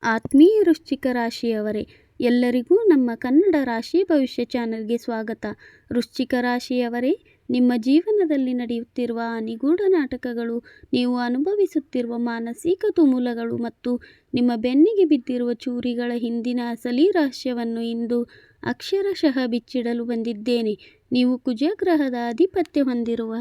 ಆತ್ಮೀಯ ವೃಶ್ಚಿಕ ರಾಶಿಯವರೇ, ಎಲ್ಲರಿಗೂ ನಮ್ಮ ಕನ್ನಡ ರಾಶಿ ಭವಿಷ್ಯ ಚಾನೆಲ್ಗೆ ಸ್ವಾಗತ. ವೃಶ್ಚಿಕ ರಾಶಿಯವರೇ, ನಿಮ್ಮ ಜೀವನದಲ್ಲಿ ನಡೆಯುತ್ತಿರುವ ನಿಗೂಢ ನಾಟಕಗಳು, ನೀವು ಅನುಭವಿಸುತ್ತಿರುವ ಮಾನಸಿಕ ತುಮುಲಗಳು ಮತ್ತು ನಿಮ್ಮ ಬೆನ್ನಿಗೆ ಬಿದ್ದಿರುವ ಚೂರಿಗಳ ಹಿಂದಿನ ಅಸಲಿ ರಹಸ್ಯವನ್ನು ಇಂದು ಅಕ್ಷರಶಃ ಬಿಚ್ಚಿಡಲು ಬಂದಿದ್ದೇನೆ. ನೀವು ಕುಜಗ್ರಹದ ಆಧಿಪತ್ಯ ಹೊಂದಿರುವ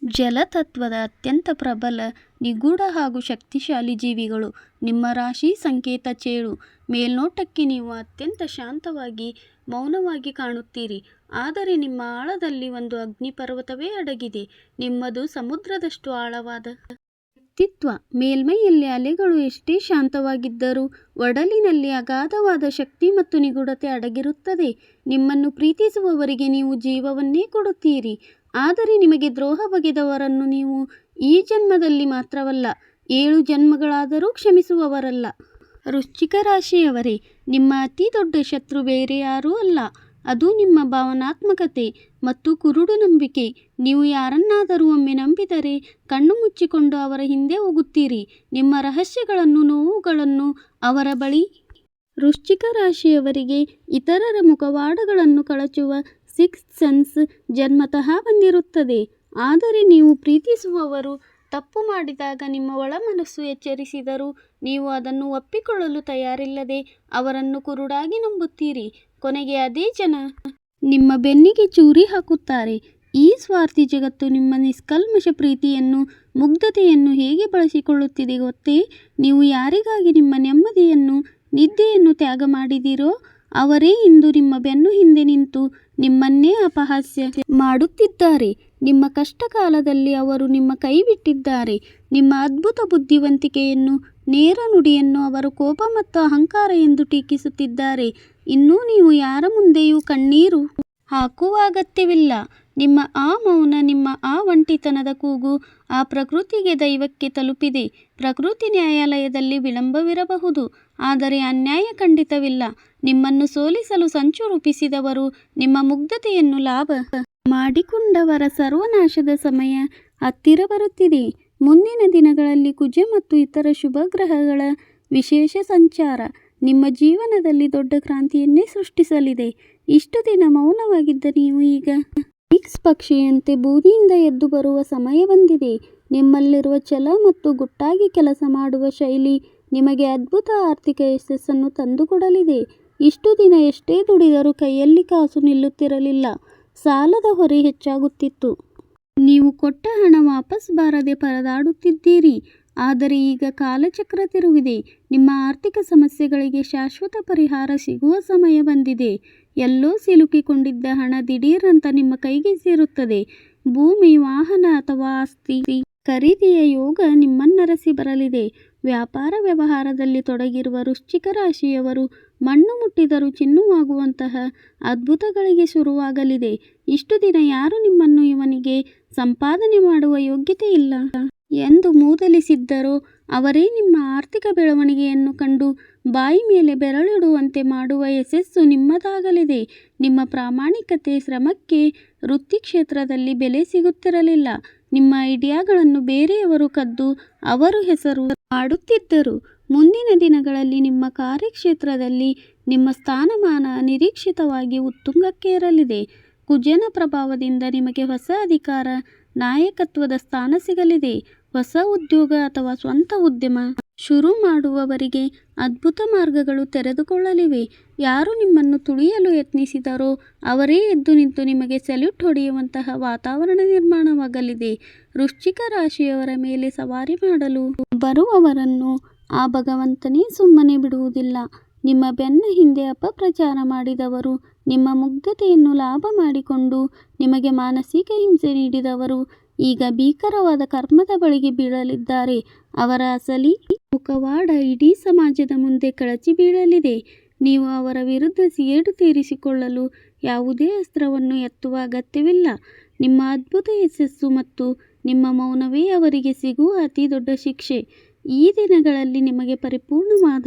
ಜಲತತ್ವದ ಅತ್ಯಂತ ಪ್ರಬಲ, ನಿಗೂಢ ಹಾಗೂ ಶಕ್ತಿಶಾಲಿ ಜೀವಿಗಳು. ನಿಮ್ಮ ರಾಶಿ ಸಂಕೇತ ಚೇಳು. ಮೇಲ್ನೋಟಕ್ಕೆ ನೀವು ಅತ್ಯಂತ ಶಾಂತವಾಗಿ, ಮೌನವಾಗಿ ಕಾಣುತ್ತೀರಿ. ಆದರೆ ನಿಮ್ಮ ಆಳದಲ್ಲಿ ಒಂದು ಅಗ್ನಿಪರ್ವತವೇ ಅಡಗಿದೆ. ನಿಮ್ಮದು ಸಮುದ್ರದಷ್ಟು ಆಳವಾದ ವ್ಯಕ್ತಿತ್ವ. ಮೇಲ್ಮೈಯಲ್ಲಿ ಅಲೆಗಳು ಎಷ್ಟೇ ಶಾಂತವಾಗಿದ್ದರೂ ಒಡಲಿನಲ್ಲಿ ಅಗಾಧವಾದ ಶಕ್ತಿ ಮತ್ತು ನಿಗೂಢತೆ ಅಡಗಿರುತ್ತದೆ. ನಿಮ್ಮನ್ನು ಪ್ರೀತಿಸುವವರಿಗೆ ನೀವು ಜೀವವನ್ನೇ ಕೊಡುತ್ತೀರಿ. ಆದರೆ ನಿಮಗೆ ದ್ರೋಹ ಬಗೆದವರನ್ನು ನೀವು ಈ ಜನ್ಮದಲ್ಲಿ ಮಾತ್ರವಲ್ಲ, 7 ಜನ್ಮಗಳಾದರೂ ಕ್ಷಮಿಸುವವರಲ್ಲ. ವೃಶ್ಚಿಕ ರಾಶಿಯವರೇ, ನಿಮ್ಮ ಅತಿ ದೊಡ್ಡ ಶತ್ರು ಬೇರೆ ಯಾರೂ ಅಲ್ಲ, ಅದು ನಿಮ್ಮ ಭಾವನಾತ್ಮಕತೆ ಮತ್ತು ಕುರುಡು ನಂಬಿಕೆ. ನೀವು ಯಾರನ್ನಾದರೂ ಒಮ್ಮೆ ನಂಬಿದರೆ ಕಣ್ಣು ಮುಚ್ಚಿಕೊಂಡು ಅವರ ಹಿಂದೆ ಹೋಗುತ್ತೀರಿ. ನಿಮ್ಮ ರಹಸ್ಯಗಳನ್ನು, ನೋವುಗಳನ್ನು ಅವರ ಬಳಿ. ವೃಶ್ಚಿಕ ರಾಶಿಯವರಿಗೆ ಇತರರ ಮುಖವಾಡಗಳನ್ನು ಕಳಚುವ ಸಿಕ್ಸ್ತ್ ಸೆನ್ಸ್ ಜನ್ಮತಃ ಬಂದಿರುತ್ತದೆ. ಆದರೆ ನೀವು ಪ್ರೀತಿಸುವವರು ತಪ್ಪು ಮಾಡಿದಾಗ ನಿಮ್ಮ ಒಳ ಮನಸ್ಸು ಎಚ್ಚರಿಸಿದರೂ ನೀವು ಅದನ್ನು ಒಪ್ಪಿಕೊಳ್ಳಲು ತಯಾರಿಲ್ಲದೆ ಅವರನ್ನು ಕುರುಡಾಗಿ ನಂಬುತ್ತೀರಿ. ಕೊನೆಗೆ ಅದೇ ಜನ ನಿಮ್ಮ ಬೆನ್ನಿಗೆ ಚೂರಿ ಹಾಕುತ್ತಾರೆ. ಈ ಸ್ವಾರ್ಥಿ ಜಗತ್ತು ನಿಮ್ಮ ನಿಷ್ಕಲ್ಮಶ ಪ್ರೀತಿಯನ್ನು, ಮುಗ್ಧತೆಯನ್ನು ಹೇಗೆ ಬಳಸಿಕೊಳ್ಳುತ್ತಿದೆ ಗೊತ್ತೇ? ನೀವು ಯಾರಿಗಾಗಿ ನಿಮ್ಮ ನೆಮ್ಮದಿಯನ್ನು, ನಿದ್ದೆಯನ್ನು ತ್ಯಾಗ ಮಾಡಿದಿರೋ ಅವರೇ ಇಂದು ನಿಮ್ಮ ಬೆನ್ನು ಹಿಂದೆ ನಿಂತು ನಿಮ್ಮನ್ನೇ ಅಪಹಾಸ್ಯ ಮಾಡುತ್ತಿದ್ದಾರೆ. ನಿಮ್ಮ ಕಷ್ಟ ಕಾಲದಲ್ಲಿ ಅವರು ನಿಮ್ಮ ಕೈ ಬಿಟ್ಟಿದ್ದಾರೆ. ನಿಮ್ಮ ಅದ್ಭುತ ಬುದ್ಧಿವಂತಿಕೆಯನ್ನು, ನೇರ ನುಡಿಯನ್ನು ಅವರು ಕೋಪ ಮತ್ತು ಅಹಂಕಾರ ಎಂದು ಟೀಕಿಸುತ್ತಿದ್ದಾರೆ. ಇನ್ನೂ ನೀವು ಯಾರ ಮುಂದೆಯೂ ಕಣ್ಣೀರು ಹಾಕುವ ಅಗತ್ಯವಿಲ್ಲ. ನಿಮ್ಮ ಆ ಮೌನ, ನಿಮ್ಮ ಆ ಒಂಟಿತನದ ಕೂಗು ಆ ಪ್ರಕೃತಿಗೆ, ದೈವಕ್ಕೆ ತಲುಪಿದೆ. ಪ್ರಕೃತಿ ನ್ಯಾಯಾಲಯದಲ್ಲಿ ವಿಳಂಬವಿರಬಹುದು, ಆದರೆ ಅನ್ಯಾಯ ಖಂಡಿತವಿಲ್ಲ. ನಿಮ್ಮನ್ನು ಸೋಲಿಸಲು ಸಂಚು ರೂಪಿಸಿದವರು, ನಿಮ್ಮ ಮುಗ್ಧತೆಯನ್ನು ಲಾಭ ಮಾಡಿಕೊಂಡವರ ಸರ್ವನಾಶದ ಸಮಯ ಹತ್ತಿರ ಬರುತ್ತಿದೆ. ಮುಂದಿನ ದಿನಗಳಲ್ಲಿ ಕುಜ ಮತ್ತು ಇತರ ಶುಭ ಗ್ರಹಗಳ ವಿಶೇಷ ಸಂಚಾರ ನಿಮ್ಮ ಜೀವನದಲ್ಲಿ ದೊಡ್ಡ ಕ್ರಾಂತಿಯನ್ನೇ ಸೃಷ್ಟಿಸಲಿದೆ. ಇಷ್ಟು ದಿನ ಮೌನವಾಗಿದ್ದ ನೀವು ಈಗ ಫೀನಿಕ್ಸ್ ಪಕ್ಷಿಯಂತೆ ಬೂದಿಯಿಂದ ಎದ್ದು ಬರುವ ಸಮಯ ಬಂದಿದೆ. ನಿಮ್ಮಲ್ಲಿರುವ ಛಲ ಮತ್ತು ಗುಟ್ಟಾಗಿ ಕೆಲಸ ಮಾಡುವ ಶೈಲಿ ನಿಮಗೆ ಅದ್ಭುತ ಆರ್ಥಿಕ ಯಶಸ್ಸನ್ನು ತಂದುಕೊಡಲಿದೆ. ಇಷ್ಟು ದಿನ ಎಷ್ಟೇ ದುಡಿದರೂ ಕೈಯಲ್ಲಿ ಕಾಸು ನಿಲ್ಲುತ್ತಿರಲಿಲ್ಲ. ಸಾಲದ ಹೊರೆ ಹೆಚ್ಚಾಗುತ್ತಿತ್ತು. ನೀವು ಕೊಟ್ಟ ಹಣ ವಾಪಸ್ ಬಾರದೆ ಪರದಾಡುತ್ತಿದ್ದೀರಿ. ಆದರೆ ಈಗ ಕಾಲಚಕ್ರ ತಿರುಗಿದೆ. ನಿಮ್ಮ ಆರ್ಥಿಕ ಸಮಸ್ಯೆಗಳಿಗೆ ಶಾಶ್ವತ ಪರಿಹಾರ ಸಿಗುವ ಸಮಯ ಬಂದಿದೆ. ಎಲ್ಲೋ ಸಿಲುಕಿಕೊಂಡಿದ್ದ ಹಣ ದಿಢೀರಂತ ನಿಮ್ಮ ಕೈಗೆ ಸೇರುತ್ತದೆ. ಭೂಮಿ, ವಾಹನ ಅಥವಾ ಆಸ್ತಿ ಖರೀದಿಯ ಯೋಗ ನಿಮ್ಮನ್ನರಸಿ ಬರಲಿದೆ. ವ್ಯಾಪಾರ ವ್ಯವಹಾರದಲ್ಲಿ ತೊಡಗಿರುವ ವೃಶ್ಚಿಕ ರಾಶಿಯವರು ಮಣ್ಣು ಮುಟ್ಟಿದರೂ ಚಿನ್ನವಾಗುವಂತಹ ಅದ್ಭುತಗಳಿಗೆ ಶುರುವಾಗಲಿದೆ. ಇಷ್ಟು ದಿನ ಯಾರು ನಿಮ್ಮನ್ನು ಇವನಿಗೆ ಸಂಪಾದನೆ ಮಾಡುವ ಯೋಗ್ಯತೆ ಇಲ್ಲ ಎಂದು ಮೂದಲಿಸಿದ್ದರೋ ಅವರೇ ನಿಮ್ಮ ಆರ್ಥಿಕ ಬೆಳವಣಿಗೆಯನ್ನು ಕಂಡು ಬಾಯಿ ಮೇಲೆ ಬೆರಳಿಡುವಂತೆ ಮಾಡುವ ಯಶಸ್ಸು ನಿಮ್ಮದಾಗಲಿದೆ. ನಿಮ್ಮ ಪ್ರಾಮಾಣಿಕತೆ, ಶ್ರಮಕ್ಕೆ ವೃತ್ತಿ ಕ್ಷೇತ್ರದಲ್ಲಿ ಬೆಲೆ ಸಿಗುತ್ತಿರಲಿಲ್ಲ. ನಿಮ್ಮ ಐಡಿಯಾಗಳನ್ನು ಬೇರೆಯವರು ಕದ್ದು ಅವರು ಹೆಸರು ಮಾಡುತ್ತಿದ್ದರು. ಮುಂದಿನ ದಿನಗಳಲ್ಲಿ ನಿಮ್ಮ ಕಾರ್ಯಕ್ಷೇತ್ರದಲ್ಲಿ ನಿಮ್ಮ ಸ್ಥಾನಮಾನ ನಿರೀಕ್ಷಿತವಾಗಿ ಉತ್ತುಂಗಕ್ಕೇರಲಿದೆ. ಕುಜನ ಪ್ರಭಾವದಿಂದ ನಿಮಗೆ ಹೊಸ ಅಧಿಕಾರ, ನಾಯಕತ್ವದ ಸ್ಥಾನ ಸಿಗಲಿದೆ. ಹೊಸ ಉದ್ಯೋಗ ಅಥವಾ ಸ್ವಂತ ಉದ್ಯಮ ಶುರು ಮಾಡುವವರಿಗೆ ಅದ್ಭುತ ಮಾರ್ಗಗಳು ತೆರೆದುಕೊಳ್ಳಲಿವೆ. ಯಾರು ನಿಮ್ಮನ್ನು ತುಳಿಯಲು ಯತ್ನಿಸಿದರೋ ಅವರೇ ಎದ್ದು ನಿಂತು ನಿಮಗೆ ಸೆಲ್ಯೂಟ್ ಹೊಡೆಯುವಂತಹ ವಾತಾವರಣ ನಿರ್ಮಾಣವಾಗಲಿದೆ. ವೃಶ್ಚಿಕ ರಾಶಿಯವರ ಮೇಲೆ ಸವಾರಿ ಮಾಡಲು ಬರುವವರನ್ನು ಆ ಭಗವಂತನೇ ಸುಮ್ಮನೆ ಬಿಡುವುದಿಲ್ಲ. ನಿಮ್ಮ ಬೆನ್ನ ಹಿಂದೆ ಅಪಪ್ರಚಾರ ಮಾಡಿದವರು, ನಿಮ್ಮ ಮುಗ್ಧತೆಯನ್ನು ಲಾಭ ಮಾಡಿಕೊಂಡು ನಿಮಗೆ ಮಾನಸಿಕ ಹಿಂಸೆ ನೀಡಿದವರು ಈಗ ಭೀಕರವಾದ ಕರ್ಮದ ಬಳಿಗೆ ಬೀಳಲಿದ್ದಾರೆ. ಅವರ ಅಸಲಿ ಮುಖವಾಡ ಇಡೀ ಸಮಾಜದ ಮುಂದೆ ಕಳಚಿ ಬೀಳಲಿದೆ. ನೀವು ಅವರ ವಿರುದ್ಧ ಸೇಡು ತೀರಿಸಿಕೊಳ್ಳಲು ಯಾವುದೇ ಅಸ್ತ್ರವನ್ನು ಎತ್ತುವ ಅಗತ್ಯವಿಲ್ಲ. ನಿಮ್ಮ ಅದ್ಭುತ ಯಶಸ್ಸು ಮತ್ತು ನಿಮ್ಮ ಮೌನವೇ ಅವರಿಗೆ ಸಿಗುವ ಅತಿ ದೊಡ್ಡ ಶಿಕ್ಷೆ. ಈ ದಿನಗಳಲ್ಲಿ ನಿಮಗೆ ಪರಿಪೂರ್ಣವಾದ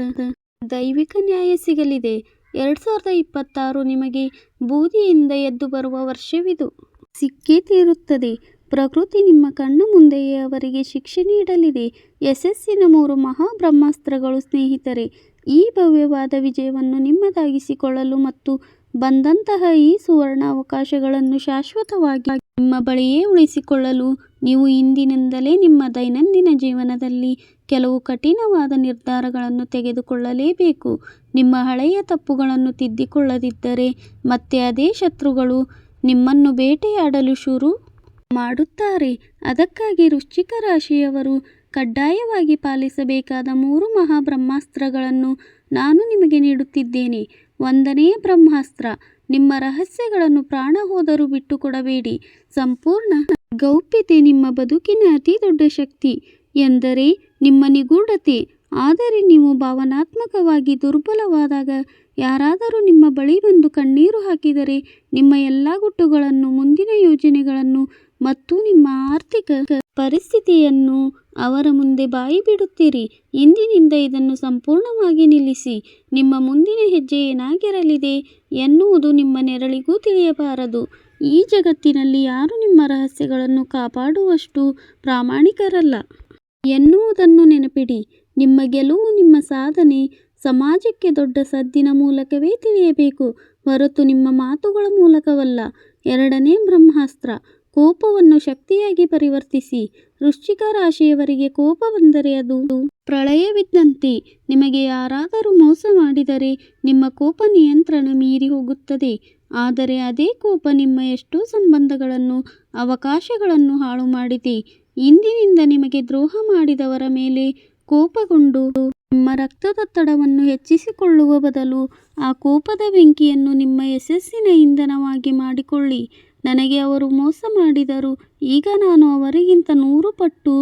ದೈವಿಕ ನ್ಯಾಯ ಸಿಗಲಿದೆ. 2026 ನಿಮಗೆ ಬೂದಿಯಿಂದ ಎದ್ದು ಬರುವ ವರ್ಷವಿದು. ಸಿಕ್ಕೇ ತೀರುತ್ತದೆ. ಪ್ರಕೃತಿ ನಿಮ್ಮ ಕಣ್ಣ ಮುಂದೆಯೇ ಅವರಿಗೆ ಶಿಕ್ಷೆ ನೀಡಲಿದೆ. ಯಶಸ್ಸಿನ 3 ಮಹಾ ಬ್ರಹ್ಮಾಸ್ತ್ರಗಳು ಸ್ನೇಹಿತರೆ. ಈ ಭವ್ಯವಾದ ವಿಜಯವನ್ನು ನಿಮ್ಮದಾಗಿಸಿಕೊಳ್ಳಲು ಮತ್ತು ಬಂದಂತಹ ಈ ಸುವರ್ಣ ಅವಕಾಶಗಳನ್ನು ಶಾಶ್ವತವಾಗಿ ನಿಮ್ಮ ಬಳಿಯೇ ಉಳಿಸಿಕೊಳ್ಳಲು ನೀವು ಇಂದಿನಿಂದಲೇ ನಿಮ್ಮ ದೈನಂದಿನ ಜೀವನದಲ್ಲಿ ಕೆಲವು ಕಠಿಣವಾದ ನಿರ್ಧಾರಗಳನ್ನು ತೆಗೆದುಕೊಳ್ಳಲೇಬೇಕು. ನಿಮ್ಮ ಹಳೆಯ ತಪ್ಪುಗಳನ್ನು ತಿದ್ದಿಕೊಳ್ಳದಿದ್ದರೆ ಮತ್ತೆ ಅದೇ ಶತ್ರುಗಳು ನಿಮ್ಮನ್ನು ಬೇಟೆಯಾಡಲು ಶುರು ಮಾಡುತ್ತಾರೆ. ಅದಕ್ಕಾಗಿ ವೃಶ್ಚಿಕ ರಾಶಿಯವರು ಕಡ್ಡಾಯವಾಗಿ ಪಾಲಿಸಬೇಕಾದ 3 ಮಹಾಬ್ರಹ್ಮಾಸ್ತ್ರಗಳನ್ನು ನಾನು ನಿಮಗೆ ನೀಡುತ್ತಿದ್ದೇನೆ. 1ನೇ ಬ್ರಹ್ಮಾಸ್ತ್ರ, ನಿಮ್ಮ ರಹಸ್ಯಗಳನ್ನು ಪ್ರಾಣ ಹೋದರೂ ಬಿಟ್ಟುಕೊಡಬೇಡಿ. ಸಂಪೂರ್ಣ ಗೌಪ್ಯತೆ ನಿಮ್ಮ ಬದುಕಿನ ಅತಿ ದೊಡ್ಡ ಶಕ್ತಿ ಎಂದರೆ ನಿಮ್ಮ ನಿಗೂಢತೆ. ಆದರೆ ನೀವು ಭಾವನಾತ್ಮಕವಾಗಿ ದುರ್ಬಲವಾದಾಗ, ಯಾರಾದರೂ ನಿಮ್ಮ ಬಳಿ ಬಂದು ಕಣ್ಣೀರು ಹಾಕಿದರೆ, ನಿಮ್ಮ ಎಲ್ಲ ಗುಟ್ಟುಗಳನ್ನು, ಮುಂದಿನ ಯೋಜನೆಗಳನ್ನು ಮತ್ತು ನಿಮ್ಮ ಆರ್ಥಿಕ ಪರಿಸ್ಥಿತಿಯನ್ನು ಅವರ ಮುಂದೆ ಬಾಯಿ ಬಿಡುತ್ತೀರಿ. ಇಂದಿನಿಂದ ಇದನ್ನು ಸಂಪೂರ್ಣವಾಗಿ ನಿಲ್ಲಿಸಿ. ನಿಮ್ಮ ಮುಂದಿನ ಹೆಜ್ಜೆ ಏನಾಗಿರಲಿದೆ ಎನ್ನುವುದು ನಿಮ್ಮ ನೆರಳಿಗೂ ತಿಳಿಯಬಾರದು. ಈ ಜಗತ್ತಿನಲ್ಲಿ ಯಾರೂ ನಿಮ್ಮ ರಹಸ್ಯಗಳನ್ನು ಕಾಪಾಡುವಷ್ಟು ಪ್ರಾಮಾಣಿಕರಲ್ಲ ಎನ್ನುವುದನ್ನು ನೆನಪಿಡಿ. ನಿಮ್ಮ ಗೆಲುವು ನಿಮ್ಮ ಸಾಧನೆ ಸಮಾಜಕ್ಕೆ ದೊಡ್ಡ ಸದ್ದಿನ ಮೂಲಕವೇ ತಿಳಿಯಬೇಕು, ಹೊರತು ನಿಮ್ಮ ಮಾತುಗಳ ಮೂಲಕವಲ್ಲ. 2ನೇ ಬ್ರಹ್ಮಾಸ್ತ್ರ, ಕೋಪವನ್ನು ಶಕ್ತಿಯಾಗಿ ಪರಿವರ್ತಿಸಿ. ವೃಶ್ಚಿಕ ರಾಶಿಯವರಿಗೆ ಕೋಪ ಬಂದರೆ ಅದು ಪ್ರಳಯವಿದ್ದಂತೆ. ನಿಮಗೆ ಯಾರಾದರೂ ಮೋಸ ಮಾಡಿದರೆ ನಿಮ್ಮ ಕೋಪ ನಿಯಂತ್ರಣ ಮೀರಿ ಹೋಗುತ್ತದೆ. ಆದರೆ ಅದೇ ಕೋಪ ನಿಮ್ಮ ಎಷ್ಟೋ ಸಂಬಂಧಗಳನ್ನು, ಅವಕಾಶಗಳನ್ನು ಹಾಳು ಮಾಡಿದೆ. ಇಂದಿನಿಂದ ನಿಮಗೆ ದ್ರೋಹ ಮಾಡಿದವರ ಮೇಲೆ ಕೋಪಗೊಂಡು ನಿಮ್ಮ ರಕ್ತದೊತ್ತಡವನ್ನು ಹೆಚ್ಚಿಸಿಕೊಳ್ಳುವ ಬದಲು ಆ ಕೋಪದ ಬೆಂಕಿಯನ್ನು ನಿಮ್ಮ ಯಶಸ್ಸಿನ ಇಂಧನವಾಗಿ ಮಾಡಿಕೊಳ್ಳಿ. ನನಗೆ ಅವರು ಮೋಸ ಮಾಡಿದರು, ಈಗ ನಾನು ಅವರಿಗಿಂತ 100 ಪಟ್ಟು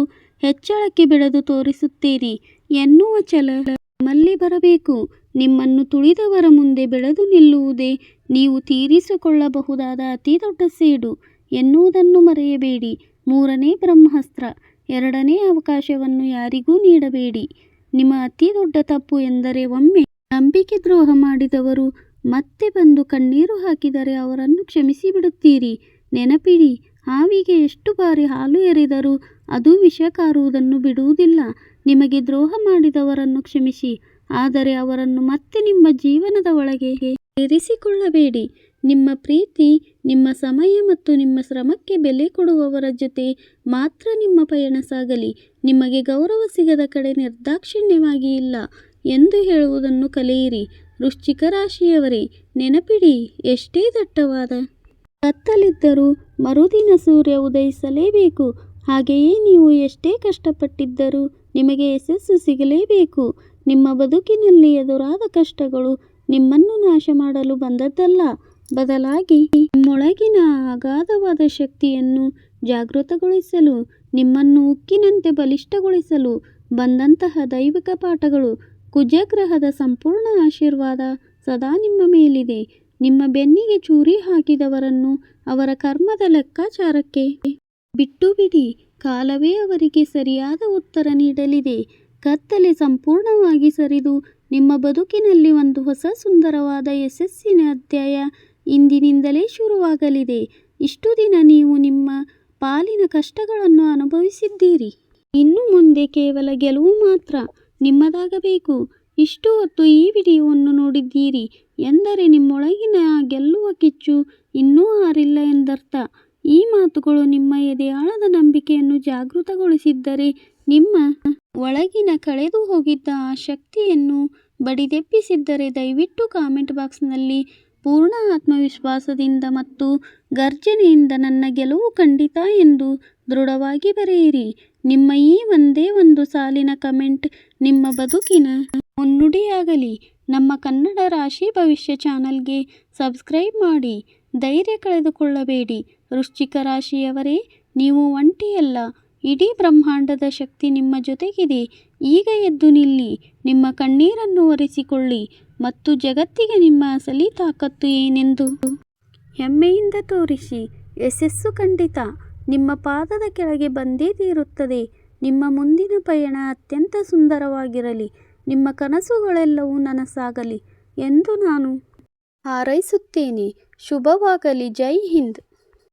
ಹೆಚ್ಚಳಕ್ಕೆ ಬೆಳೆದು ತೋರಿಸುತ್ತೇನೆ ಎನ್ನುವ ಛಲ ನಿಮ್ಮಲ್ಲಿ ಬರಬೇಕು. ನಿಮ್ಮನ್ನು ತುಳಿದವರ ಮುಂದೆ ಬೆಳೆದು ನಿಲ್ಲುವುದೇ ನೀವು ತೀರಿಸಿಕೊಳ್ಳಬಹುದಾದ ಅತಿ ದೊಡ್ಡ ಸೇಡು ಎನ್ನುವುದನ್ನು ಮರೆಯಬೇಡಿ. 3ನೇ ಬ್ರಹ್ಮಾಸ್ತ್ರ, 2ನೇ ಅವಕಾಶವನ್ನು ಯಾರಿಗೂ ನೀಡಬೇಡಿ. ನಿಮ್ಮ ಅತಿ ದೊಡ್ಡ ತಪ್ಪು ಎಂದರೆ ಒಮ್ಮೆ ನಂಬಿಕೆ ದ್ರೋಹ ಮಾಡಿದವರು ಮತ್ತೆ ಬಂದು ಕಣ್ಣೀರು ಹಾಕಿದರೆ ಅವರನ್ನು ಕ್ಷಮಿಸಿಬಿಡುತ್ತೀರಿ. ನೆನಪಿಡಿ, ಹಾವಿಗೆ ಎಷ್ಟು ಬಾರಿ ಹಾಲು ಎರೆದರೂ ಅದು ವಿಷ ಕಾರುವುದನ್ನು ಬಿಡುವುದಿಲ್ಲ. ನಿಮಗೆ ದ್ರೋಹ ಮಾಡಿದವರನ್ನು ಕ್ಷಮಿಸಿ, ಆದರೆ ಅವರನ್ನು ಮತ್ತೆ ನಿಮ್ಮ ಜೀವನದ ಒಳಗೆ ಸೇರಿಸಿಕೊಳ್ಳಬೇಡಿ. ನಿಮ್ಮ ಪ್ರೀತಿ, ನಿಮ್ಮ ಸಮಯ ಮತ್ತು ನಿಮ್ಮ ಶ್ರಮಕ್ಕೆ ಬೆಲೆ ಕೊಡುವವರ ಜೊತೆ ಮಾತ್ರ ನಿಮ್ಮ ಪಯಣ ಸಾಗಲಿ. ನಿಮಗೆ ಗೌರವ ಸಿಗದ ಕಡೆ ನಿರ್ದಾಕ್ಷಿಣ್ಯವಾಗಿ ಇಲ್ಲ ಎಂದು ಹೇಳುವುದನ್ನು ಕಲಿಯಿರಿ. ವೃಶ್ಚಿಕ ರಾಶಿಯವರೇ, ನೆನಪಿಡಿ, ಎಷ್ಟೇ ದಟ್ಟವಾದ ಕತ್ತಲಿದ್ದರೂ ಮರುದಿನ ಸೂರ್ಯ ಉದಯಿಸಲೇಬೇಕು. ಹಾಗೆಯೇ ನೀವು ಎಷ್ಟೇ ಕಷ್ಟಪಟ್ಟಿದ್ದರೂ ನಿಮಗೆ ಯಶಸ್ಸು ಸಿಗಲೇಬೇಕು. ನಿಮ್ಮ ಬದುಕಿನಲ್ಲಿ ಎದುರಾದ ಕಷ್ಟಗಳು ನಿಮ್ಮನ್ನು ನಾಶ ಮಾಡಲು ಬಂದದ್ದಲ್ಲ, ಬದಲಾಗಿ ನಿಮ್ಮೊಳಗಿನ ಅಗಾಧವಾದ ಶಕ್ತಿಯನ್ನು ಜಾಗೃತಗೊಳಿಸಲು, ನಿಮ್ಮನ್ನು ಉಕ್ಕಿನಂತೆ ಬಲಿಷ್ಠಗೊಳಿಸಲು ಬಂದಂತಹ ದೈವಿಕ ಪಾಠಗಳು. ಕುಜಗ್ರಹದ ಸಂಪೂರ್ಣ ಆಶೀರ್ವಾದ ಸದಾ ನಿಮ್ಮ ಮೇಲಿದೆ. ನಿಮ್ಮ ಬೆನ್ನಿಗೆ ಚೂರಿ ಹಾಕಿದವರನ್ನು ಅವರ ಕರ್ಮದ ಲೆಕ್ಕಾಚಾರಕ್ಕೆ ಬಿಟ್ಟು ಬಿಡಿ. ಕಾಲವೇ ಅವರಿಗೆ ಸರಿಯಾದ ಉತ್ತರ ನೀಡಲಿದೆ. ಕತ್ತಲೆ ಸಂಪೂರ್ಣವಾಗಿ ಸರಿದು ನಿಮ್ಮ ಬದುಕಿನಲ್ಲಿ ಒಂದು ಹೊಸ ಸುಂದರವಾದ ಯಶಸ್ಸಿನ ಅಧ್ಯಾಯ ಇಂದಿನಿಂದಲೇ ಶುರುವಾಗಲಿದೆ. ಇಷ್ಟು ದಿನ ನೀವು ನಿಮ್ಮ ಪಾಲಿನ ಕಷ್ಟಗಳನ್ನು ಅನುಭವಿಸಿದ್ದೀರಿ. ಇನ್ನು ಮುಂದೆ ಕೇವಲ ಗೆಲುವು ಮಾತ್ರ ನಿಮ್ಮದಾಗಬೇಕು. ಇಷ್ಟು ಹೊತ್ತು ಈ ವಿಡಿಯೋವನ್ನು ನೋಡಿದ್ದೀರಿ ಎಂದರೆ ನಿಮ್ಮೊಳಗಿನ ಆ ಗೆಲ್ಲುವ ಕಿಚ್ಚು ಇನ್ನೂ ಆರಿಲ್ಲ ಎಂದರ್ಥ. ಈ ಮಾತುಗಳು ನಿಮ್ಮ ಎದೆಯಾಳದ ನಂಬಿಕೆಯನ್ನು ಜಾಗೃತಗೊಳಿಸಿದ್ದರೆ, ನಿಮ್ಮ ಒಳಗಿನ ಕಳೆದು ಹೋಗಿದ್ದ ಆ ಶಕ್ತಿಯನ್ನು ಬಡಿದೆಬ್ಬಿಸಿದ್ದರೆ, ದಯವಿಟ್ಟು ಕಾಮೆಂಟ್ ಬಾಕ್ಸ್ನಲ್ಲಿ ಪೂರ್ಣ ಆತ್ಮವಿಶ್ವಾಸದಿಂದ ಮತ್ತು ಗರ್ಜನೆಯಿಂದ ನನ್ನ ಗೆಲುವು ಖಂಡಿತ ಎಂದು ದೃಢವಾಗಿ ಬರೆಯಿರಿ. ನಿಮ್ಮ ಈ ಒಂದೇ ಒಂದು ಸಾಲಿನ ಕಮೆಂಟ್ ನಿಮ್ಮ ಬದುಕಿನ ಮುನ್ನುಡಿಯಾಗಲಿ. ನಮ್ಮ ಕನ್ನಡ ರಾಶಿ ಭವಿಷ್ಯ ಚಾನಲ್ಗೆ ಸಬ್ಸ್ಕ್ರೈಬ್ ಮಾಡಿ. ಧೈರ್ಯ ಕಳೆದುಕೊಳ್ಳಬೇಡಿ. ವೃಶ್ಚಿಕ ರಾಶಿಯವರೇ, ನೀವು ಒಂಟಿಯಲ್ಲ, ಇಡೀ ಬ್ರಹ್ಮಾಂಡದ ಶಕ್ತಿ ನಿಮ್ಮ ಜೊತೆಗಿದೆ. ಈಗ ಎದ್ದು ನಿಲ್ಲಿ, ನಿಮ್ಮ ಕಣ್ಣೀರನ್ನು ಒರೆಸಿಕೊಳ್ಳಿ ಮತ್ತು ಜಗತ್ತಿಗೆ ನಿಮ್ಮ ಅಸಲಿ ತಾಕತ್ತು ಏನೆಂದು ಹೆಮ್ಮೆಯಿಂದ ತೋರಿಸಿ. ಯಶಸ್ಸು ಖಂಡಿತ ನಿಮ್ಮ ಪಾದದ ಕೆಳಗೆ ಬಂದೇ ತೀರುತ್ತದೆ. ನಿಮ್ಮ ಮುಂದಿನ ಪಯಣ ಅತ್ಯಂತ ಸುಂದರವಾಗಿರಲಿ. ನಿಮ್ಮ ಕನಸುಗಳೆಲ್ಲವೂ ನನಸಾಗಲಿ ಎಂದು ನಾನು ಹಾರೈಸುತ್ತೇನೆ. ಶುಭವಾಗಲಿ. ಜೈ ಹಿಂದ್.